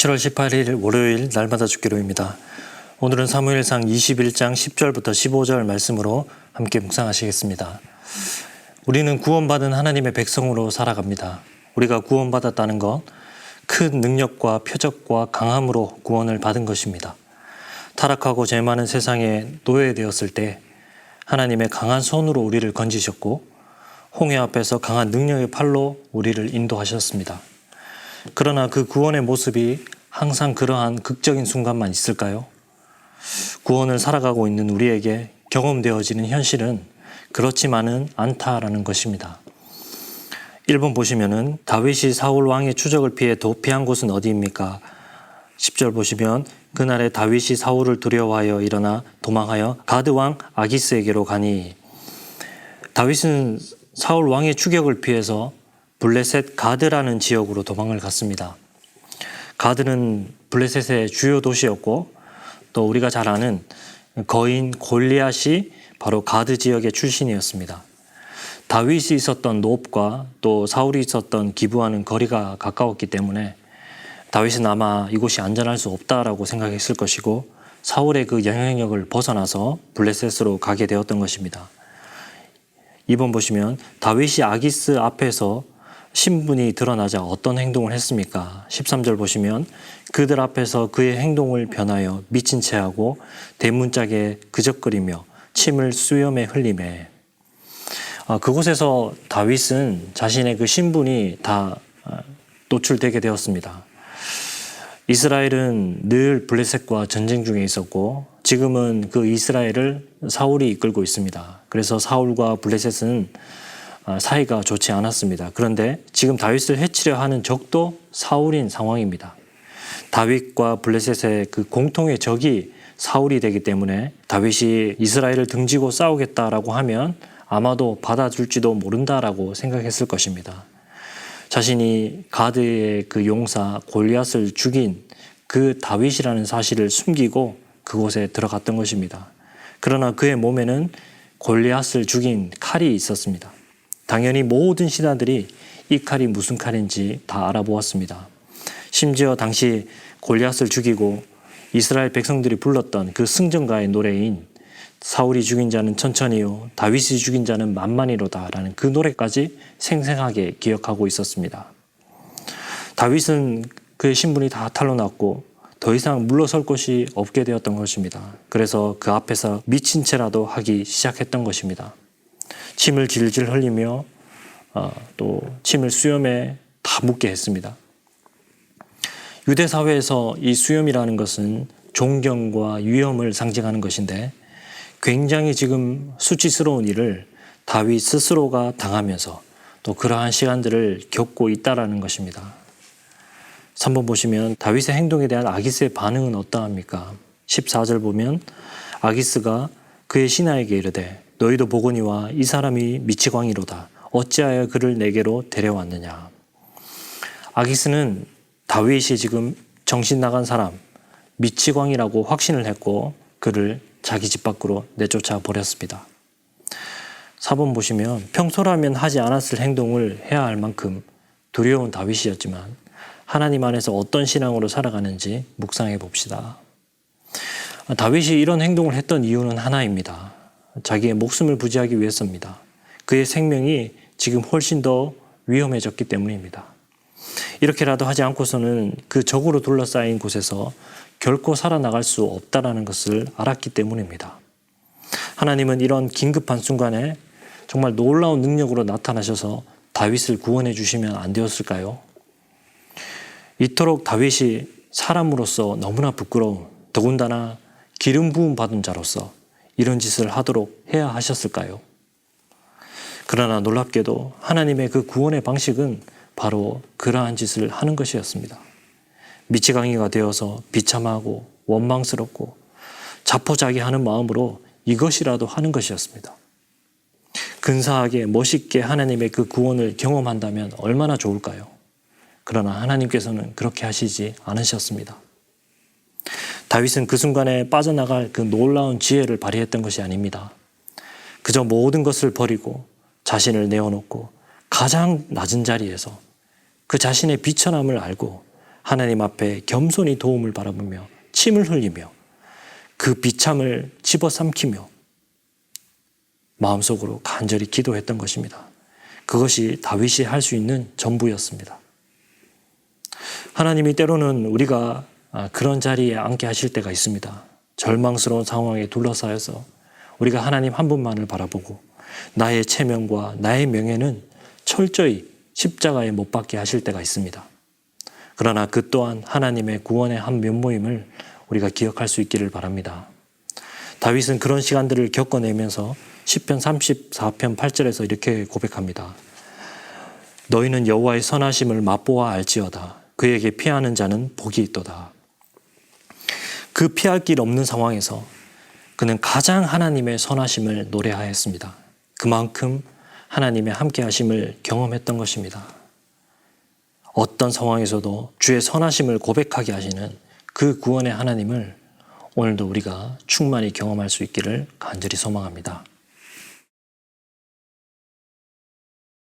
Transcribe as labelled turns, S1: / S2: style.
S1: 7월 18일 월요일 날마다 죽기로입니다. 오늘은 사무엘상 21장 10절부터 15절 말씀으로 함께 묵상하시겠습니다. 우리는 구원받은 하나님의 백성으로 살아갑니다. 우리가 구원받았다는 것, 큰 능력과 표적과 강함으로 구원을 받은 것입니다. 타락하고 죄 많은 세상에 노예되었을 때 하나님의 강한 손으로 우리를 건지셨고 홍해 앞에서 강한 능력의 팔로 우리를 인도하셨습니다. 그러나 그 구원의 모습이 항상 그러한 극적인 순간만 있을까요? 구원을 살아가고 있는 우리에게 경험되어지는 현실은 그렇지만은 않다라는 것입니다. 1번 보시면은 다윗이 사울 왕의 추적을 피해 도피한 곳은 어디입니까? 10절 보시면 그날에 다윗이 사울을 두려워하여 일어나 도망하여 가드 왕 아기스에게로 가니, 다윗은 사울 왕의 추격을 피해서 블레셋 가드라는 지역으로 도망을 갔습니다. 가드는 블레셋의 주요 도시였고 또 우리가 잘 아는 거인 골리앗이 바로 가드 지역의 출신이었습니다. 다윗이 있었던 노업과 또 사울이 있었던 기브와는 거리가 가까웠기 때문에 다윗은 아마 이곳이 안전할 수 없다라고 생각했을 것이고 사울의 그 영향력을 벗어나서 블레셋으로 가게 되었던 것입니다. 2번 보시면 다윗이 아기스 앞에서 신분이 드러나자 어떤 행동을 했습니까? 13절 보시면 그들 앞에서 그의 행동을 변하여 미친 채 하고 대문짝에 그적거리며 침을 수염에 흘리매. 그곳에서 다윗은 자신의 그 신분이 다 노출되게 되었습니다. 이스라엘은 늘 블레셋과 전쟁 중에 있었고 지금은 그 이스라엘을 사울이 이끌고 있습니다. 그래서 사울과 블레셋은 사이가 좋지 않았습니다. 그런데 지금 다윗을 해치려 하는 적도 사울인 상황입니다. 다윗과 블레셋의 그 공통의 적이 사울이 되기 때문에 다윗이 이스라엘을 등지고 싸우겠다라고 하면 아마도 받아줄지도 모른다라고 생각했을 것입니다. 자신이 가드의 그 용사 골리앗을 죽인 그 다윗이라는 사실을 숨기고 그곳에 들어갔던 것입니다. 그러나 그의 몸에는 골리앗을 죽인 칼이 있었습니다. 당연히 모든 신하들이 이 칼이 무슨 칼인지 다 알아보았습니다. 심지어 당시 골리앗을 죽이고 이스라엘 백성들이 불렀던 그 승전가의 노래인 사울이 죽인 자는 천천히요 다윗이 죽인 자는 만만히로다 라는 그 노래까지 생생하게 기억하고 있었습니다. 다윗은 그의 신분이 다 탄로났고 더 이상 물러설 곳이 없게 되었던 것입니다. 그래서 그 앞에서 미친 채라도 하기 시작했던 것입니다. 침을 질질 흘리며 또 침을 수염에 다 묻게 했습니다. 유대 사회에서 이 수염이라는 것은 존경과 위엄을 상징하는 것인데 굉장히 지금 수치스러운 일을 다윗 스스로가 당하면서 또 그러한 시간들을 겪고 있다라는 것입니다. 3번 보시면 다윗의 행동에 대한 아기스의 반응은 어떠합니까? 14절 보면 아기스가 그의 신하에게 이르되 너희도 보거니와 이 사람이 미치광이로다. 어찌하여 그를 내게로 데려왔느냐. 아기스는 다윗이 지금 정신 나간 사람, 미치광이라고 확신을 했고 그를 자기 집 밖으로 내쫓아 버렸습니다. 4번 보시면 평소라면 하지 않았을 행동을 해야 할 만큼 두려운 다윗이었지만 하나님 안에서 어떤 신앙으로 살아가는지 묵상해 봅시다. 다윗이 이런 행동을 했던 이유는 하나입니다. 자기의 목숨을 부지하기 위해서입니다. 그의 생명이 지금 훨씬 더 위험해졌기 때문입니다. 이렇게라도 하지 않고서는 그 적으로 둘러싸인 곳에서 결코 살아나갈 수 없다는 것을 알았기 때문입니다. 하나님은 이런 긴급한 순간에 정말 놀라운 능력으로 나타나셔서 다윗을 구원해 주시면 안 되었을까요? 이토록 다윗이 사람으로서 너무나 부끄러운, 더군다나 기름 부음 받은 자로서 이런 짓을 하도록 해야 하셨을까요? 그러나 놀랍게도 하나님의 그 구원의 방식은 바로 그러한 짓을 하는 것이었습니다. 미치광이가 되어서 비참하고 원망스럽고 자포자기하는 마음으로 이것이라도 하는 것이었습니다. 근사하게 멋있게 하나님의 그 구원을 경험한다면 얼마나 좋을까요? 그러나 하나님께서는 그렇게 하시지 않으셨습니다. 다윗은 그 순간에 빠져나갈 그 놀라운 지혜를 발휘했던 것이 아닙니다. 그저 모든 것을 버리고 자신을 내어놓고 가장 낮은 자리에서 그 자신의 비천함을 알고 하나님 앞에 겸손히 도움을 바라보며 침을 흘리며 그 비참을 집어삼키며 마음속으로 간절히 기도했던 것입니다. 그것이 다윗이 할 수 있는 전부였습니다. 하나님이 때로는 우리가 그런 자리에 앉게 하실 때가 있습니다. 절망스러운 상황에 둘러싸여서 우리가 하나님 한 분만을 바라보고 나의 체면과 나의 명예는 철저히 십자가에 못 박게 하실 때가 있습니다. 그러나 그 또한 하나님의 구원의 한 면모임을 우리가 기억할 수 있기를 바랍니다. 다윗은 그런 시간들을 겪어내면서 시편 34편 8절에서 이렇게 고백합니다. 너희는 여호와의 선하심을 맛보아 알지어다. 그에게 피하는 자는 복이 있도다. 그 피할 길 없는 상황에서 그는 가장 하나님의 선하심을 노래하였습니다. 그만큼 하나님의 함께하심을 경험했던 것입니다. 어떤 상황에서도 주의 선하심을 고백하게 하시는 그 구원의 하나님을 오늘도 우리가 충만히 경험할 수 있기를 간절히 소망합니다.